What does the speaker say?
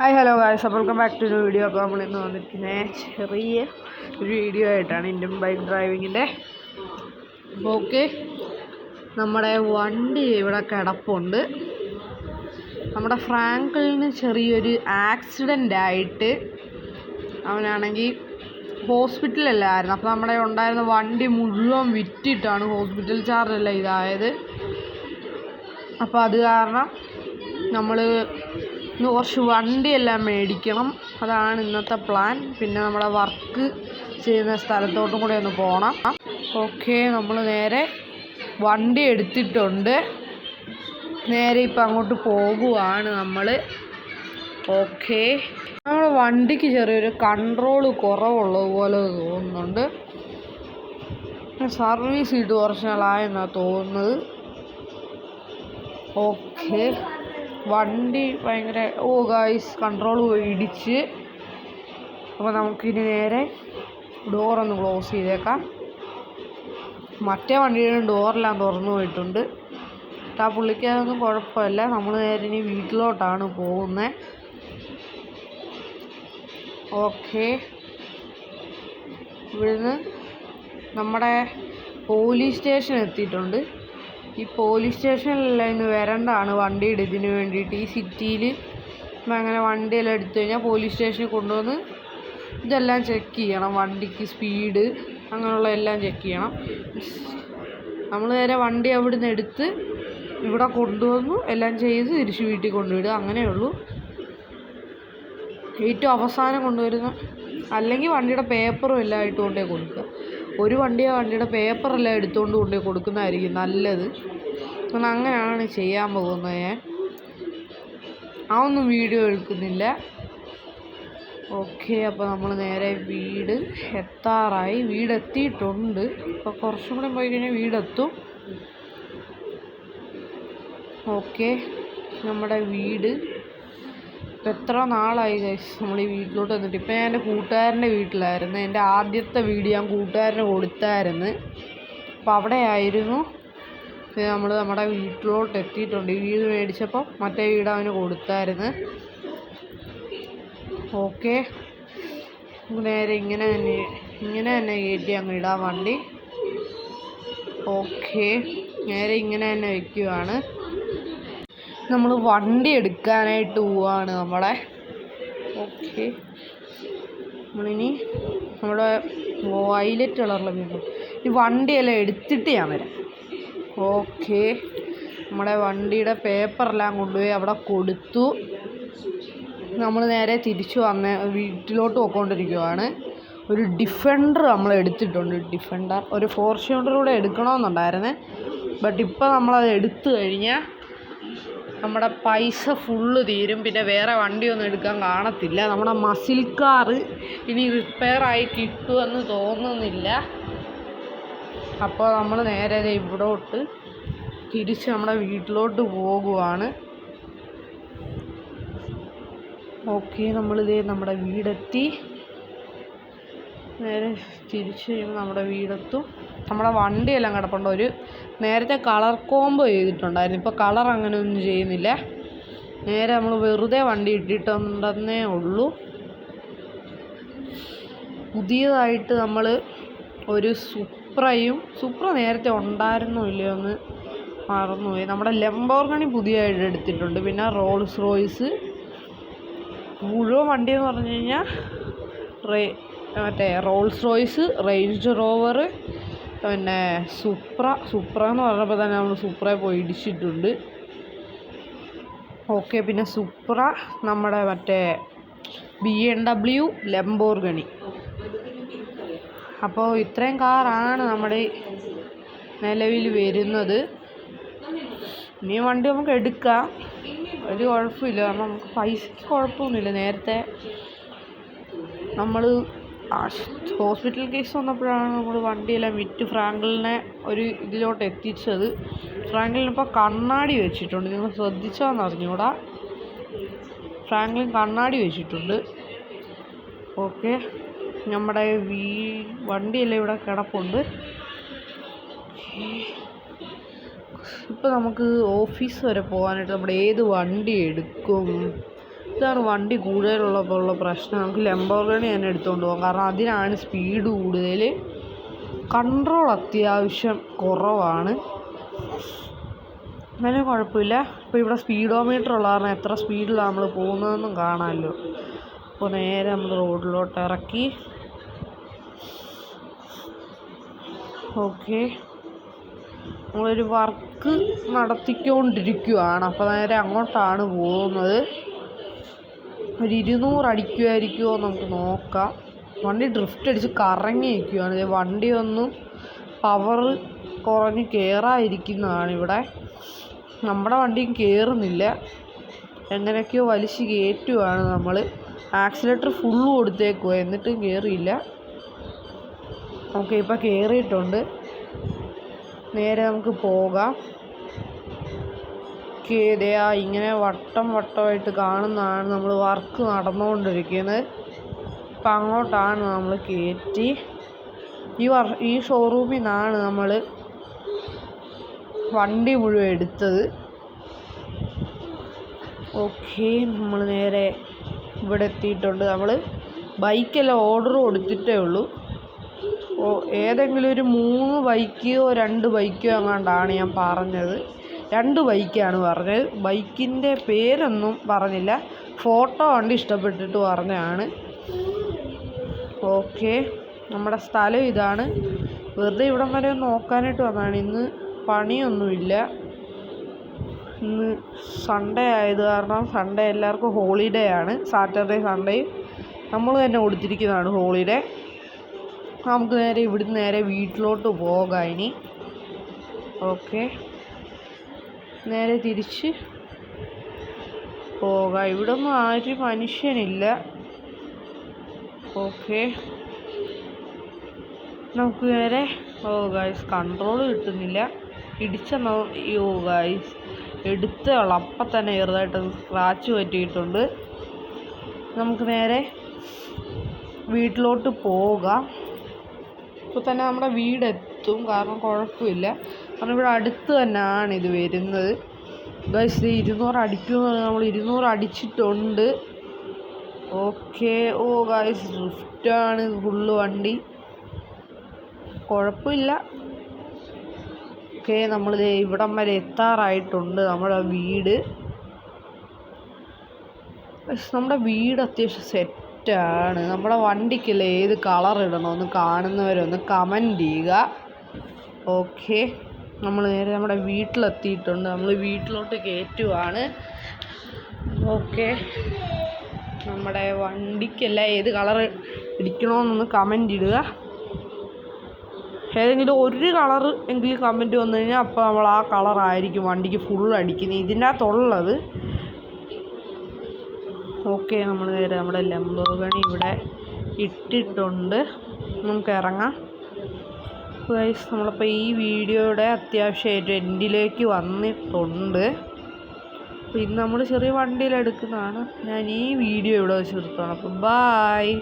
Hi hello guys, welcome back to ഒരു video. അപ്പോൾ നമ്മളിന്ന് വന്നിരിക്കുന്നത് ചെറിയ ഒരു വീഡിയോ ആയിട്ടാണ്, ഇന്ത്യൻ ബൈക്ക് ഡ്രൈവിങ്ങിൻ്റെ. അപ്പോൾ ഓക്കെ, നമ്മുടെ വണ്ടി ഇവിടെ കിടപ്പുണ്ട്. നമ്മുടെ ഫ്രാങ്കിളിന് ചെറിയൊരു ആക്സിഡൻ്റ് ആയിട്ട് അവനാണെങ്കിൽ ഹോസ്പിറ്റലിലായിരുന്നു. അപ്പോൾ നമ്മുടെ ഉണ്ടായിരുന്ന വണ്ടി മുഴുവൻ വിറ്റിട്ടാണ് ഹോസ്പിറ്റൽ ചാർജെല്ലാം ഇതായത്. അപ്പോൾ അത് കാരണം നമ്മൾ ഇന്ന് കുറച്ച് വണ്ടിയെല്ലാം മേടിക്കണം. അതാണ് ഇന്നത്തെ പ്ലാൻ. പിന്നെ നമ്മുടെ വർക്ക് ചെയ്യുന്ന സ്ഥലത്തോട്ടും കൂടെ ഒന്ന് പോകണം. ഓക്കെ, നമ്മൾ നേരെ വണ്ടി എടുത്തിട്ടുണ്ട്. നേരെ ഇപ്പം അങ്ങോട്ട് പോകുവാണ് നമ്മൾ. ഓക്കെ, നമ്മുടെ വണ്ടിക്ക് ചെറിയൊരു കൺട്രോള് കുറവുള്ളതുപോലെ തോന്നുന്നുണ്ട്. സർവീസ് ചെയ്ത് കുറച്ച് നാളായെന്നാണ് തോന്നുന്നത്. ഓക്കെ, വണ്ടി ഭയങ്കര ഗായ്സ് കൺട്രോൾ പോയി ഇടിച്ച്. അപ്പോൾ നമുക്കിനി നേരെ ഡോറൊന്ന് ക്ലോസ് ചെയ്തേക്കാം. മറ്റേ വണ്ടിയുടെ ഡോറെല്ലാം തുറന്നു പോയിട്ടുണ്ട്. ആ പുള്ളിക്കതൊന്നും കുഴപ്പമില്ല. നമ്മൾ നേരെ ഇനി വീട്ടിലോട്ടാണ് പോകുന്നത്. ഓക്കെ, ഇവിടുന്ന് നമ്മുടെ പോലീസ് സ്റ്റേഷൻ എത്തിയിട്ടുണ്ട്. ഈ പോലീസ് സ്റ്റേഷനിലെല്ലാം ഇന്ന് വരേണ്ടതാണ് വണ്ടിയുടെ ഇതിന് വേണ്ടിയിട്ട്. ഈ സിറ്റിയിൽ അങ്ങനെ വണ്ടിയെല്ലാം എടുത്തു കഴിഞ്ഞാൽ പോലീസ് സ്റ്റേഷനിൽ കൊണ്ടുവന്ന് ഇതെല്ലാം ചെക്ക് ചെയ്യണം. വണ്ടിക്ക് സ്പീഡ് അങ്ങനെയുള്ള എല്ലാം ചെക്ക് ചെയ്യണം. നമ്മൾ നേരെ വണ്ടി അവിടെ നിന്ന് എടുത്ത് ഇവിടെ കൊണ്ടുവന്നു എല്ലാം ചെയ്ത് തിരിച്ച് വീട്ടിൽ കൊണ്ടുവിടുക, അങ്ങനെയുള്ളൂ. ഏറ്റവും അവസാനം കൊണ്ടുവരുന്ന അല്ലെങ്കിൽ വണ്ടിയുടെ പേപ്പറും എല്ലാം ആയിട്ട് കൊണ്ടേ കൊടുക്കുക. ഒരു വണ്ടിയുടെ പേപ്പറെല്ലാം എടുത്തുകൊണ്ട് കൊണ്ടേ കൊടുക്കുന്നതായിരിക്കും നല്ലത്. കാരണം അങ്ങനെയാണ് ചെയ്യാൻ പോകുന്നത്. ഞാൻ ഒന്നും വീഡിയോ എടുക്കുന്നില്ല. ഓക്കെ, അപ്പോൾ നമ്മൾ നേരെ വീട് എത്താറായി. വീടെത്തിയിട്ടുണ്ട്. അപ്പോൾ കുറച്ചും കൂടെ പോയി കഴിഞ്ഞാൽ വീടെത്തും. ഓക്കെ, നമ്മുടെ വീട് ഇപ്പം എത്ര നാളായി ഗൈസ് നമ്മൾ ഈ വീട്ടിലോട്ട് വന്നിട്ട്. ഇപ്പം ഞാൻ എൻ്റെ കൂട്ടുകാരൻ്റെ വീട്ടിലായിരുന്നു. എൻ്റെ ആദ്യത്തെ വീഡിയോ ഞാൻ കൂട്ടുകാരന് കൊടുത്തായിരുന്നു. അപ്പോൾ അവിടെ ആയിരുന്നു. നമ്മൾ നമ്മുടെ വീട്ടിലോട്ട് എത്തിയിട്ടുണ്ട്. ഈ വീട് മേടിച്ചപ്പോൾ മറ്റേ വീട് അവന് കൊടുത്തായിരുന്നു. ഓക്കെ, നേരെ ഇങ്ങനെ തന്നെ കയറ്റി അങ്ങ് ഇടാൻ വണ്ടി. ഓക്കെ, നേരെ ഇങ്ങനെ തന്നെ വയ്ക്കുകയാണ്. നമ്മൾ വണ്ടി എടുക്കാനായിട്ട് പോവാണ് നമ്മളെ. ഓക്കെ, നമ്മളിനി നമ്മുടെ വയലറ്റ് കളറിലെ വീണ്ടും ഈ വണ്ടിയെല്ലാം എടുത്തിട്ട് ഞാൻ വരാം. ഓക്കെ, നമ്മുടെ വണ്ടിയുടെ പേപ്പറെല്ലാം കൊണ്ടുപോയി അവിടെ കൊടുത്തു. നമ്മൾ നേരെ തിരിച്ചു വന്ന് വീട്ടിലോട്ട് പോയിക്കൊണ്ടിരിക്കുവാണ്. ഒരു ഡിഫൻഡർ നമ്മൾ എടുത്തിട്ടുണ്ട്. ഡിഫൻഡർ ഒരു ഫോർച്യൂണർ കൂടെ എടുക്കണമെന്നുണ്ടായിരുന്നു. ബട്ട് ഇപ്പം നമ്മളത് എടുത്തു കഴിഞ്ഞാൽ നമ്മുടെ പൈസ ഫുള്ള് തീരും. പിന്നെ വേറെ വണ്ടിയൊന്നും എടുക്കാൻ കാണത്തില്ല. നമ്മുടെ മസിൽ കാറ് ഇനി റിപ്പയറായി കിട്ടുമെന്ന് തോന്നുന്നില്ല. അപ്പോൾ നമ്മൾ നേരെ ഇവിടോട്ട് തിരിച്ച് നമ്മുടെ വീട്ടിലോട്ട് പോകുവാണ്. ഓക്കെ, നമ്മളിതേ നമ്മുടെ വീടെത്തി. നേരെ തിരിച്ച് കഴിയുമ്പോൾ നമ്മുടെ വീടെത്തും. നമ്മുടെ വണ്ടിയെല്ലാം കിടപ്പുണ്ട്. ഒരു നേരത്തെ കളർ കോംബോ ചെയ്തിട്ടുണ്ടായിരുന്നു. ഇപ്പോൾ കളർ അങ്ങനെ ഒന്നും ചെയ്യുന്നില്ല. നേരെ നമ്മൾ വെറുതെ വണ്ടി ഇട്ടിട്ടുണ്ടെന്നേ ഉള്ളൂ. പുതിയതായിട്ട് നമ്മൾ ഒരു സുപ്ര നേരത്തെ ഉണ്ടായിരുന്നോ ഇല്ലയോ എന്ന് മറന്നുപോയി. നമ്മുടെ ലംബോർഗിനി പുതിയതായിട്ട് എടുത്തിട്ടുണ്ട്. പിന്നെ റോൾസ് റോയ്സ് മുഴുവൻ വണ്ടിയെന്ന് പറഞ്ഞു കഴിഞ്ഞാൽ മറ്റേ റോൾസ് റോയ്സ്, റേഞ്ച് റോവർ, പിന്നെ സുപ്ര എന്ന് പറഞ്ഞപ്പോൾ തന്നെ നമ്മൾ സുപ്രയെ പോയി ഇടിച്ചിട്ടുണ്ട്. ഓക്കെ, പിന്നെ സുപ്ര, നമ്മുടെ മറ്റേ BMW, ലംബോർഗിനി. അപ്പോൾ ഇത്രയും കാറാണ് നമ്മുടെ നിലവിൽ വരുന്നത്. ഇനി വണ്ടി നമുക്ക് എടുക്കാം, ഒരു കുഴപ്പമില്ല. കാരണം നമുക്ക് പൈസയ്ക്ക് കുഴപ്പമൊന്നുമില്ല. നേരത്തെ നമ്മൾ ഹോസ്പിറ്റൽ കേസ് വന്നപ്പോഴാണ് നമ്മൾ വണ്ടിയെല്ലാം വിറ്റ് ഫ്രാങ്കിളിനെ ഒരു ഇതിലോട്ട് എത്തിച്ചത്. ഫ്രാങ്കിളിനിപ്പോൾ കണ്ണാടി വെച്ചിട്ടുണ്ട്. നിങ്ങൾ ശ്രദ്ധിച്ചോന്ന് അറിഞ്ഞൂടാ, ഫ്രാങ്കിളിൻ കണ്ണാടി വെച്ചിട്ടുണ്ട്. ഓക്കെ, നമ്മുടെ വണ്ടിയെല്ലാം ഇവിടെ കിടപ്പുണ്ട്. ഇപ്പോൾ നമുക്ക് ഓഫീസ് വരെ പോകാനായിട്ട് നമ്മുടെ ഏത് വണ്ടി എടുക്കും? ഇതാണ് വണ്ടി കൂടുതലുള്ളപ്പോൾ ഉള്ള പ്രശ്നം. നമുക്ക് ലംബോർഗിനി തന്നെ എടുത്തുകൊണ്ട് പോകാം, കാരണം അതിനാണ് സ്പീഡ് കൂടുതൽ, കൺട്രോൾ അത്യാവശ്യം കുറവാണ്. എന്നാലും കുഴപ്പമില്ല. ഇപ്പോൾ ഇവിടെ സ്പീഡോമീറ്റർ ഉള്ള കാരണം എത്ര സ്പീഡിലാണ് നമ്മൾ പോകുന്നതെന്നും കാണാമല്ലോ. അപ്പോൾ നേരെ നമ്മൾ റോഡിലോട്ട് ഇറക്കി. ഓക്കെ, നമ്മളൊരു വർക്ക് നടത്തിക്കൊണ്ടിരിക്കുകയാണ്. അപ്പോൾ നേരെ അങ്ങോട്ടാണ് പോകുന്നത്. ഒരു 200 അടിക്കുമായിരിക്കുമോ നമുക്ക് നോക്കാം. വണ്ടി ഡ്രിഫ്റ്റ് അടിച്ച് കറങ്ങി നിൽക്കുകയാണ്. വണ്ടി ഒന്നും പവർ കുറഞ്ഞ് കയറാതിരിക്കുന്നതാണ് ഇവിടെ. നമ്മുടെ വണ്ടിയും കയറുന്നില്ല, എങ്ങനെയൊക്കെയോ വലിച്ച് കയറ്റുകയാണ് നമ്മൾ. ആക്സിലേറ്റർ ഫുള്ള് കൊടുത്തേക്കുമോ എന്നിട്ടും കയറിയില്ല. ഓക്കെ, ഇപ്പോൾ കയറിയിട്ടുണ്ട്. നേരെ നമുക്ക് പോകാം. ഇതേയാ ഇങ്ങനെ വട്ടമായിട്ട് കാണുന്നതാണ് നമ്മൾ വർക്ക് നടന്നുകൊണ്ടിരിക്കുന്നത്. അപ്പം അങ്ങോട്ടാണ് നമ്മൾ കയറ്റി. ഈ ഷോറൂമിൽ നിന്നാണ് നമ്മൾ വണ്ടി മുഴുവൻ എടുത്തത്. ഓക്കെ, നമ്മൾ നേരെ ഇവിടെ എത്തിയിട്ടുണ്ട്. നമ്മൾ ബൈക്കെല്ലാം ഓർഡർ കൊടുത്തിട്ടേ ഉള്ളൂ. ഏതെങ്കിലും ഒരു 3 ബൈക്കോ 2 ബൈക്കോ എങ്ങാണ്ടാണ് ഞാൻ പറഞ്ഞത്. 2 ബൈക്കാണ് പറഞ്ഞത്. ബൈക്കിൻ്റെ പേരൊന്നും പറഞ്ഞില്ല, ഫോട്ടോ കണ്ട് ഇഷ്ടപ്പെട്ടിട്ട് പറഞ്ഞതാണ്. ഓക്കെ, നമ്മുടെ സ്ഥലം ഇതാണ്. വെറുതെ ഇവിടം വരെ നോക്കാനായിട്ട് വന്നതാണ്. ഇന്ന് പണിയൊന്നുമില്ല. ഇന്ന് സൺഡേ ആയത് കാരണം സൺഡേ എല്ലാവർക്കും ഹോളിഡേ ആണ്. സാറ്റർഡേ സൺഡേ നമ്മൾ തന്നെ കൊടുത്തിരിക്കുന്നതാണ് ഹോളിഡേ. നമുക്ക് നേരെ ഇവിടുന്ന് നേരെ വീട്ടിലോട്ട് പോകാം ഇനി. ഓക്കെ, നേരെ തിരിച്ച് പോകാം. ഇവിടെ ഒന്നും ആരും മനുഷ്യനില്ല. ഓക്കെ, നമുക്ക് നേരെ ഗായ്സ് കൺട്രോൾ കിട്ടുന്നില്ല. ഇടിച്ചെന്നോ ഗായ്സ് എടുത്തുള്ള അപ്പം തന്നെ ചെറുതായിട്ട് സ്ക്രാച്ച് പറ്റിയിട്ടുണ്ട്. നമുക്ക് നേരെ വീട്ടിലോട്ട് പോകാം. ഇപ്പോൾ തന്നെ നമ്മുടെ വീടെത്തും, കാരണം കുഴപ്പമില്ല, കാരണം ഇവിടെ അടുത്ത് തന്നെയാണ് ഇത് വരുന്നത്. ഗൈസ് 200 അടിക്കുമെന്ന് പറഞ്ഞാൽ നമ്മൾ 200 അടിച്ചിട്ടുണ്ട്. ഓക്കെ, ഗൈസ് സ്വിഫ്റ്റാണ് ഫുള്ള് വണ്ടി, കുഴപ്പമില്ല. ഓക്കെ, നമ്മളിത് ഇവിടം വരെ എത്താറായിട്ടുണ്ട് നമ്മുടെ വീട്. നമ്മുടെ വീട് അത്യാവശ്യം സെറ്റാണ്. നമ്മുടെ വണ്ടിക്കല്ലേ ഏത് കളർ ഇടണമെന്ന് കാണുന്നവരൊന്ന് കമൻറ്റ് ചെയ്യുക. ഓക്കെ, നമ്മൾ നേരെ നമ്മുടെ വീട്ടിലെത്തിയിട്ടുണ്ട്. നമ്മൾ വീട്ടിലോട്ട് കയറ്റുവാണ്. ഓക്കെ, നമ്മുടെ വണ്ടിക്കല്ല ഏത് കളർ ഇടിക്കണമെന്നൊന്ന് കമൻറ്റ് ഇടുക. ഏതെങ്കിലും ഒരു കളർ എങ്കിലും കമൻറ്റ് വന്നു കഴിഞ്ഞാൽ അപ്പോൾ നമ്മൾ ആ കളറായിരിക്കും വണ്ടിക്ക് ഫുൾ അടിക്കുന്നത്, ഇതിൻ്റെ അകത്തുള്ളത്. ഓക്കെ, നമ്മൾ നേരെ നമ്മുടെ ലംബോർഗിനി ഇവിടെ ഇട്ടിട്ടുണ്ട്. നമുക്ക് ഇറങ്ങാം. ഗൈസ്, നമ്മളിപ്പോൾ ഈ വീഡിയോയുടെ അത്യാവശ്യമായിട്ട് എൻഡിലേക്ക് വന്നിട്ടുണ്ട്. അപ്പോൾ ഇന്ന് നമ്മൾ ചെറിയ വണ്ടിയിലെടുക്കുന്നതാണ്. ഞാൻ ഈ വീഡിയോ ഇവിടെ വെച്ച് നിർത്തുകയാണ്. അപ്പോൾ ബായ്.